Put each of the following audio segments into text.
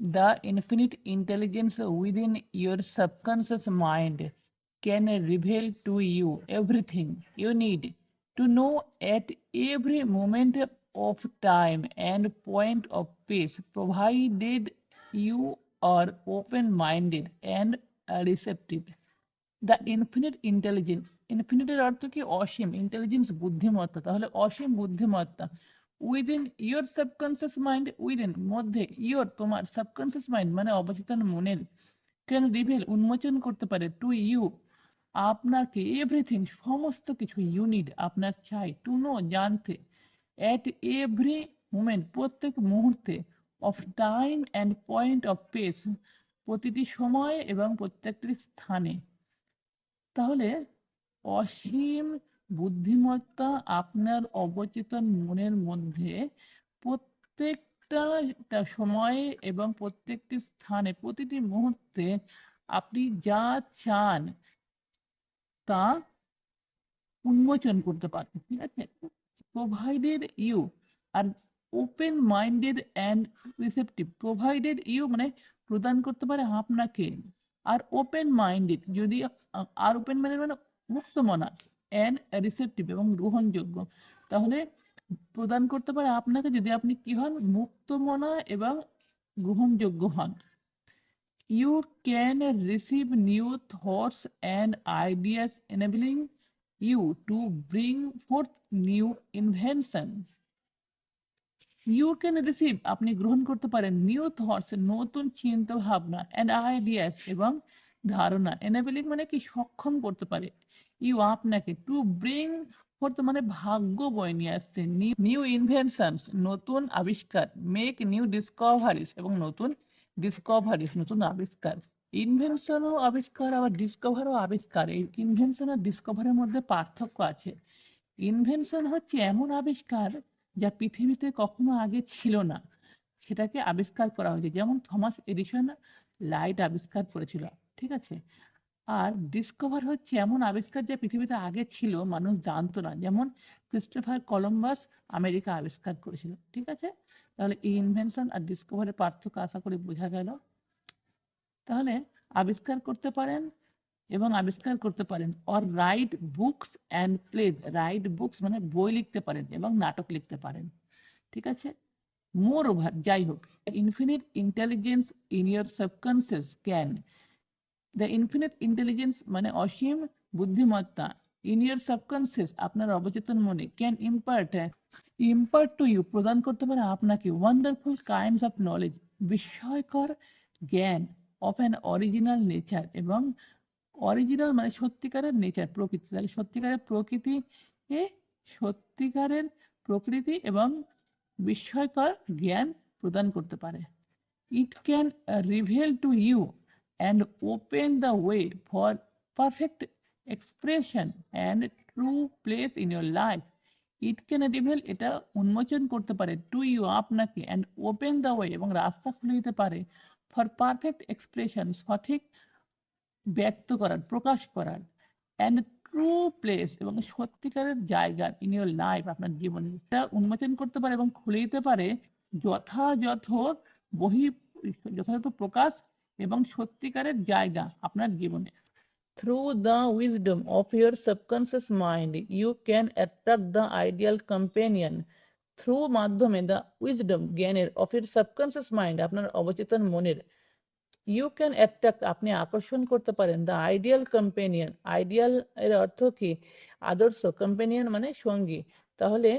The infinite intelligence within your subconscious mind can reveal to you everything you need to know at every moment of time and point of pace, provided you are open minded and receptive. The infinite intelligence, ইনফিনিটের অর্থ কি? অসীম। Intelligence বুদ্ধিমত্তা, তাহলে অসীম বুদ্ধিমত্তা। Within your subconscious mind, within মধ্যে, your তোমার, সাবকনসিয়াস মাইন্ড মানে অবচেতন মনের, ক্যান রিভিল উন্মোচন করতে পারে, টু ইউ আপনাকে, এভরিথিং সমস্ত কিছু, ইউনিড আপনার চাই, টু নো জানতে, অ্যাট এভরি মোমেন্ট প্রত্যেক মুহূর্তে, of time and point of pace প্রতিটি সময় এবং প্রত্যেকটি স্থানে। তাহলে অসীম বুদ্ধিমত্তা আপনার অবচেতন মনের মধ্যে প্রত্যেকটা সময়ে এবং প্রত্যেকটি স্থানে প্রতিটি মুহূর্তে আপনি যা চান তা উন্মোচন করতে পারেন, ঠিক আছে? Provided you are open minded and receptive. Provided you মানে প্রদান করতে পারে আপনাকে, আর ওপেন মাইন্ডেড যদি, আর ওপেন মাইন্ডেড মানে মুক্ত মনা, অ্যান্ড রিসেপটিভ এবং গ্রহণযোগ্য। তাহলে প্রদান করতে পারে আপনাকে যদি আপনি কি হন? মুক্ত মনা এবং গ্রহণযোগ্য হন। You can receive new thoughts and ideas enabling you to bring forth new invention. You can receive আপনি গ্রহণ করতে পারেন, নিউ থটস নতুন চিন্তা ভাবনা, অ্যান্ড আইডিয়াস এবং ধারণা, enabling মানে কি? সক্ষম করতে পারে, ইউ আপনাকে, টু ব্রিং ফোর্থ মানে ভাগ্য বয়ে নিয়ে আসতে, নিউ ইনভেনশনস নতুন আবিষ্কার, মেক নিউ ডিসকভারিস এবং নতুন ডিসকভারিস নতুন আবিষ্কার। ইনভেনশনও আবিষ্কার, আবার ডিসকভারও আবিষ্কার। এই ইনভেনশন আর ডিসকভারের মধ্যে পার্থক্য আছে। ইনভেনশন হচ্ছে এমন আবিষ্কার যা পৃথিবীতে কখনো আগে ছিল না, সেটাকে আবিষ্কার করা হয়েছে। যেমন থমাস এডিসন লাইট আবিষ্কার করেছিল, ঠিক আছে? আর ডিসকভার হচ্ছে এমন আবিষ্কার যা পৃথিবীতে আগে ছিল, মানুষ জানতো না। যেমন ক্রিস্টোফার কলম্বাস আমেরিকা আবিষ্কার করেছিল, ঠিক আছে? তাহলে এই ইনভেনশন আর ডিসকভারের পার্থক্য আশা করি বোঝা গেল। তাহলে আবিষ্কার করতে পারেন এবং আবিষ্কার করতে পারেন, or write books and plays. Write books মানে বই লিখতে পারেন এবং নাটক লিখতে পারেন, ঠিক আছে? মোর ওভার, যাই হোক, infinite intelligence in your subconscious can, the infinite intelligence মানে অসীম বুদ্ধিমত্তা, ইন ইয়ার সাবকনসিয়াস আপনার অবচেতন মনে, ক্যান ইম্পার্ট টু ইউ প্রদান করতে পারে আপনাকে, ওয়ান্ডারফুল কাইন্ডস অফ নলেজ বিস্ময়কর জ্ঞান, অফ অ্যান অরিজিনাল নেচার এবং অরিজিনাল মানে সত্যিকারের নেচার প্রকৃতি। তাহলে সত্যিকারের প্রকৃতি এবং বিস্ময়কর জ্ঞান প্রদান করতে পারে। It can reveal to you and open the way for perfect expression and true place in your life. It can reveal এটা উন্মোচন করতে পারে, টু ইউ আপনাকে, অ্যান্ড ওপেন দ্য ওয়ে এবং রাস্তা খুলে দিতে পারে, ফর পারফেক্ট এক্সপ্রেশন সঠিক ব্যক্ত করার, প্রকাশ করার, অ্যান্ড ট্রু প্লেস এবং সত্যিকারের জায়গা, ইন ইউর লাইফ আপনার জীবনে। এটা উন্মোচন করতে পারে এবং খুলে দিতে পারে যথাযথ বহি যথাযথ প্রকাশ এবং সত্যিকারের জায়গা আপনার জীবনে। Through the wisdom of your subconscious mind you can attract the ideal companion. Through মাধ্যমে, দ্য উইজডম জ্ঞানের, অফ ইউর সাবকনসিয়াস মাইন্ড আপনার অবচেতন মনের, ইউ ক্যান অ্যাট্রাক্ট আপনি আকর্ষণ করতে পারেন, দ্য আইডিয়াল কম্পেনিয়ন। আইডিয়াল এর অর্থ কি? আদর্শ। কম্পেনিয়ন মানে সঙ্গী। তাহলে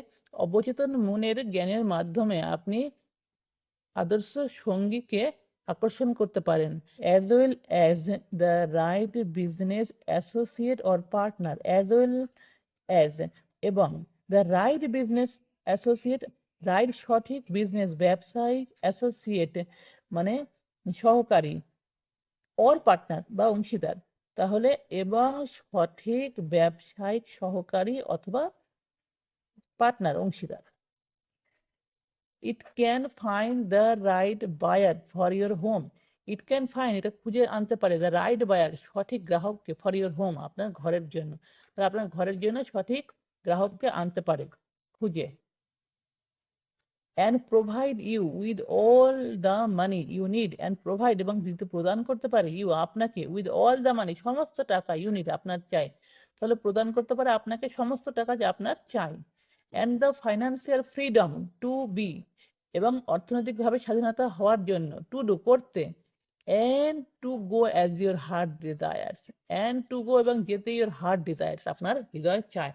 অবচেতন মনের জ্ঞানের মাধ্যমে আপনি আদর্শ সঙ্গীকে আকর্ষণ করতে পারেন, as well as the right business associate or partner. As well as এবং the right business associate, right সঠিক, বিজনেস ব্যবসায়িক, অ্যাসোসিয়েট মানে সহকারী, অর পার্টনার বা অংশীদার। তাহলে এবং সঠিক ব্যবসায়িক সহকারী অথবা পার্টনার, অংশীদার। It can find the right buyer for your home. It can find এটা খুঁজে আনতে পারে, দ্য রাইট বায়ার সঠিক গ্রাহককে, ফর ইউর হোম আপনার ঘরের জন্য। আপনার ঘরের জন্য সঠিক গ্রাহককে আনতে পারে খুঁজে। and provide you with all the money you need, and provide এবং দিতে প্রদান করতে পারে you আপনাকে with all the money সমস্ত টাকা you need আপনার চাই, তাহলে প্রদান করতে পারে আপনাকে সমস্ত টাকা যে আপনার চাই, and the financial freedom to be এবং অর্থনৈতিকভাবে স্বাধীনতা হওয়ার জন্য to do করতে, and to go as your heart desires, and to go এবং যেতে your heart desires আপনার হৃদয় চায়।